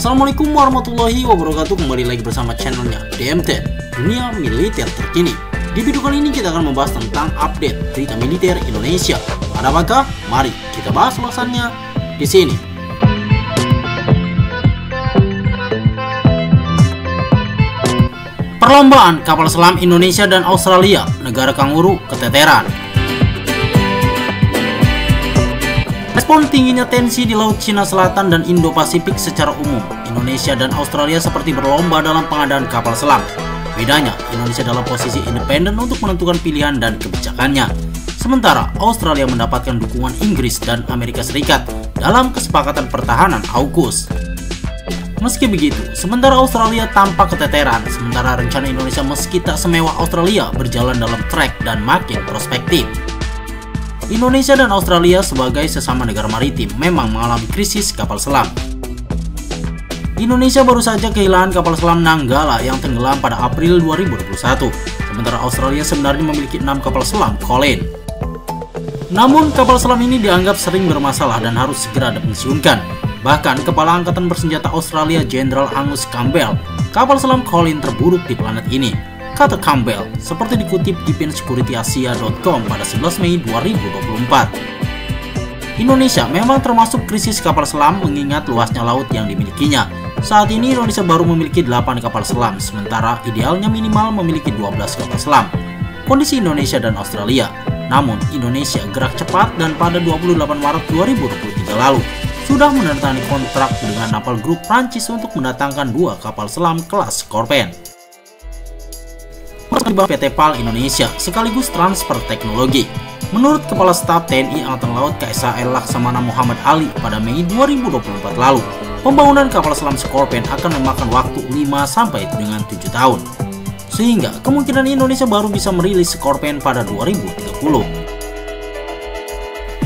Assalamualaikum warahmatullahi wabarakatuh. Kembali lagi bersama channelnya DMT, Dunia Militer Terkini. Di video kali ini kita akan membahas tentang update berita militer Indonesia. Ada apakah? Mari kita bahas ulasannya di sini. Perlombaan kapal selam Indonesia dan Australia, negara kanguru keteteran. Respon tingginya tensi di Laut Cina Selatan dan Indo-Pasifik secara umum, Indonesia dan Australia seperti berlomba dalam pengadaan kapal selam. Bedanya, Indonesia dalam posisi independen untuk menentukan pilihan dan kebijakannya. Sementara Australia mendapatkan dukungan Inggris dan Amerika Serikat dalam kesepakatan pertahanan AUKUS. Meski begitu, sementara Australia tampak keteteran, sementara rencana Indonesia meski tak semewah Australia berjalan dalam track dan makin prospektif. Indonesia dan Australia sebagai sesama negara maritim memang mengalami krisis kapal selam. Indonesia baru saja kehilangan kapal selam Nanggala yang tenggelam pada April 2021, sementara Australia sebenarnya memiliki 6 kapal selam Colin. Namun kapal selam ini dianggap sering bermasalah dan harus segera dipensiunkan. Bahkan Kepala Angkatan Bersenjata Australia Jenderal Angus Campbell, kapal selam Colin terburuk di planet ini. Kata Campbell, seperti dikutip di pinsecurity-asia.com pada 11 Mei 2024. Indonesia memang termasuk krisis kapal selam mengingat luasnya laut yang dimilikinya. Saat ini Indonesia baru memiliki 8 kapal selam, sementara idealnya minimal memiliki 12 kapal selam. Kondisi Indonesia dan Australia. Namun, Indonesia gerak cepat dan pada 28 Maret 2023 lalu sudah menandatangani kontrak dengan Naval Group Prancis untuk mendatangkan 2 kapal selam kelas Scorpion. PT PAL Indonesia sekaligus transfer teknologi. Menurut Kepala Staf TNI Angkatan Laut KSAL Laksamana Muhammad Ali pada Mei 2024 lalu, pembangunan kapal selam Scorpion akan memakan waktu 5-7 tahun. Sehingga kemungkinan Indonesia baru bisa merilis Scorpion pada 2030.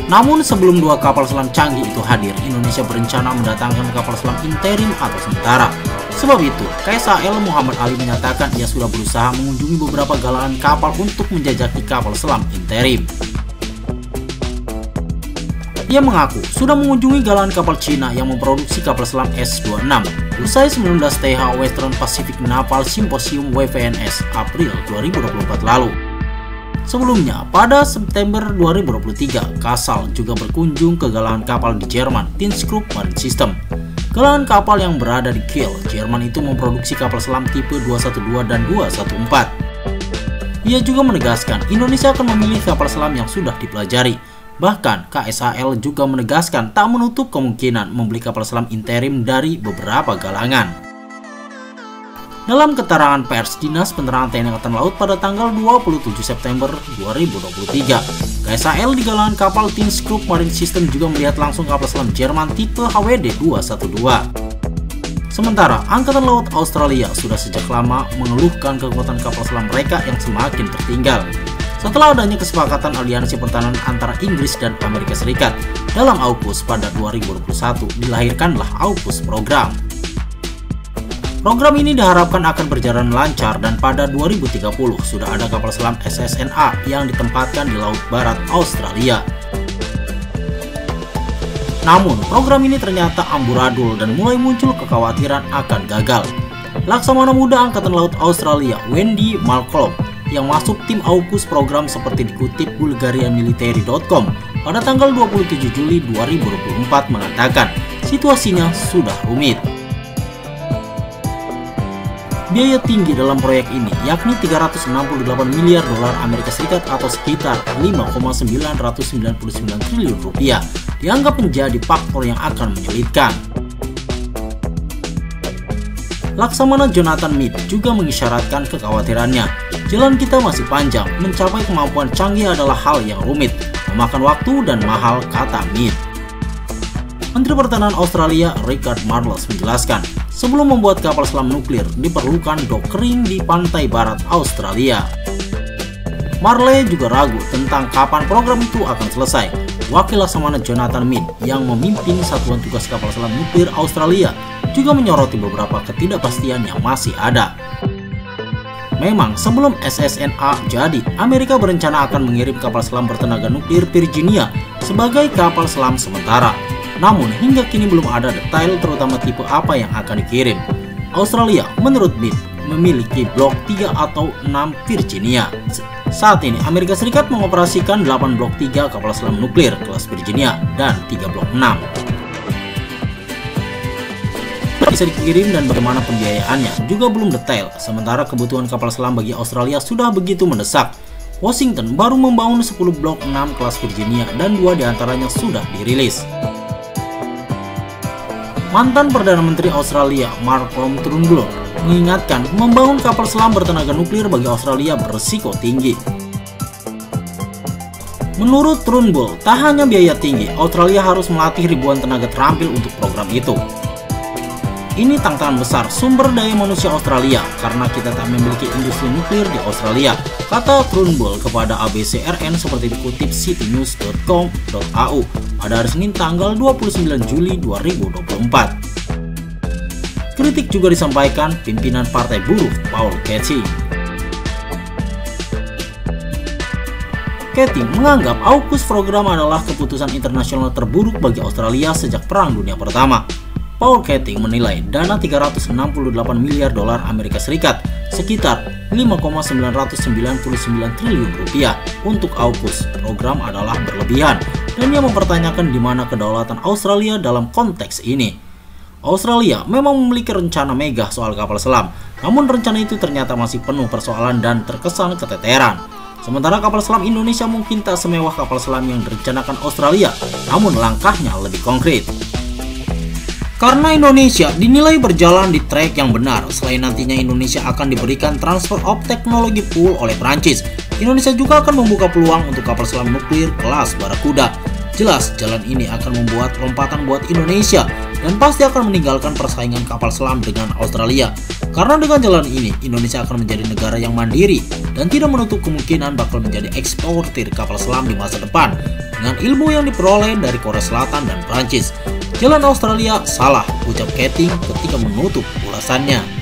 Namun sebelum 2 kapal selam canggih itu hadir, Indonesia berencana mendatangkan kapal selam interim atau sementara. Sebab itu, KSAL Muhammad Ali menyatakan ia sudah berusaha mengunjungi beberapa galangan kapal untuk menjajaki kapal selam interim. Ia mengaku sudah mengunjungi galangan kapal Cina yang memproduksi kapal selam S-26 usai 19 TH Western Pacific Naval Symposium WPNS April 2024 lalu. Sebelumnya, pada September 2023, Kasal juga berkunjung ke galangan kapal di Jerman, ThyssenKrupp Marine System. Galangan kapal yang berada di Kiel, Jerman itu memproduksi kapal selam tipe 212 dan 214. Ia juga menegaskan Indonesia akan memilih kapal selam yang sudah dipelajari. Bahkan KSAL juga menegaskan tak menutup kemungkinan membeli kapal selam interim dari beberapa galangan. Dalam keterangan pers Dinas Penerangan TNI Angkatan Laut pada tanggal 27 September 2023, KSAL di galangan kapal ThyssenKrupp Marine System juga melihat langsung kapal selam Jerman tipe HWD 212. Sementara Angkatan Laut Australia sudah sejak lama mengeluhkan kekuatan kapal selam mereka yang semakin tertinggal. Setelah adanya kesepakatan aliansi pertahanan antara Inggris dan Amerika Serikat dalam AUKUS pada 2021, dilahirkanlah AUKUS program. Program ini diharapkan akan berjalan lancar dan pada 2030 sudah ada kapal selam SSNA yang ditempatkan di Laut Barat Australia. Namun, program ini ternyata amburadul dan mulai muncul kekhawatiran akan gagal. Laksamana Muda Angkatan Laut Australia, Wendy Malcolm, yang masuk tim AUKUS program seperti dikutip bulgarianmilitary.com pada tanggal 27 Juli 2024 mengatakan situasinya sudah rumit. Biaya tinggi dalam proyek ini yakni 368 miliar dolar Amerika Serikat atau sekitar 5,999 triliun rupiah dianggap menjadi faktor yang akan menyulitkan. Laksamana Jonathan Meade juga mengisyaratkan kekhawatirannya. Jalan kita masih panjang, mencapai kemampuan canggih adalah hal yang rumit, memakan waktu dan mahal, kata Meade. Menteri Pertahanan Australia Richard Marles menjelaskan, sebelum membuat kapal selam nuklir diperlukan dok kering di pantai barat Australia. Marles juga ragu tentang kapan program itu akan selesai. Wakil Laksamana Jonathan Meade yang memimpin Satuan Tugas Kapal Selam Nuklir Australia juga menyoroti beberapa ketidakpastian yang masih ada. Memang sebelum SSNA jadi, Amerika berencana akan mengirim kapal selam bertenaga nuklir Virginia sebagai kapal selam sementara. Namun hingga kini belum ada detail terutama tipe apa yang akan dikirim. Australia menurut BIT memiliki blok 3 atau 6 Virginia. Saat ini Amerika Serikat mengoperasikan 8 blok 3 kapal selam nuklir kelas Virginia dan 3 blok 6. Bisa dikirim dan bagaimana pembiayaannya juga belum detail, sementara kebutuhan kapal selam bagi Australia sudah begitu mendesak. Washington baru membangun 10 blok 6 kelas Virginia dan 2 diantaranya sudah dirilis. Mantan Perdana Menteri Australia Malcolm Turnbull mengingatkan membangun kapal selam bertenaga nuklir bagi Australia berisiko tinggi. Menurut Turnbull, tak hanya biaya tinggi, Australia harus melatih ribuan tenaga terampil untuk program itu. Ini tantangan besar sumber daya manusia Australia karena kita tak memiliki industri nuklir di Australia, kata Turnbull kepada ABCRN seperti dikutip citynews.com.au pada hari Senin tanggal 29 Juli 2024. Kritik juga disampaikan pimpinan Partai Buruh Paul Keating. Keating menganggap AUKUS program adalah keputusan internasional terburuk bagi Australia sejak Perang Dunia Pertama. Paul Keating menilai dana 368 miliar dolar Amerika Serikat, sekitar 5,999 triliun rupiah untuk AUKUS program adalah berlebihan, dan ia mempertanyakan di mana kedaulatan Australia dalam konteks ini. Australia memang memiliki rencana megah soal kapal selam, namun rencana itu ternyata masih penuh persoalan dan terkesan keteteran. Sementara kapal selam Indonesia mungkin tak semewah kapal selam yang direncanakan Australia, namun langkahnya lebih konkret. Karena Indonesia dinilai berjalan di trek yang benar, selain nantinya Indonesia akan diberikan transfer of technology pool oleh Prancis, Indonesia juga akan membuka peluang untuk kapal selam nuklir kelas Barakuda. Jelas, jalan ini akan membuat lompatan buat Indonesia dan pasti akan meninggalkan persaingan kapal selam dengan Australia. Karena dengan jalan ini, Indonesia akan menjadi negara yang mandiri dan tidak menutup kemungkinan bakal menjadi eksportir kapal selam di masa depan dengan ilmu yang diperoleh dari Korea Selatan dan Prancis. Jalan Australia salah, ucap Keating ketika menutup ulasannya.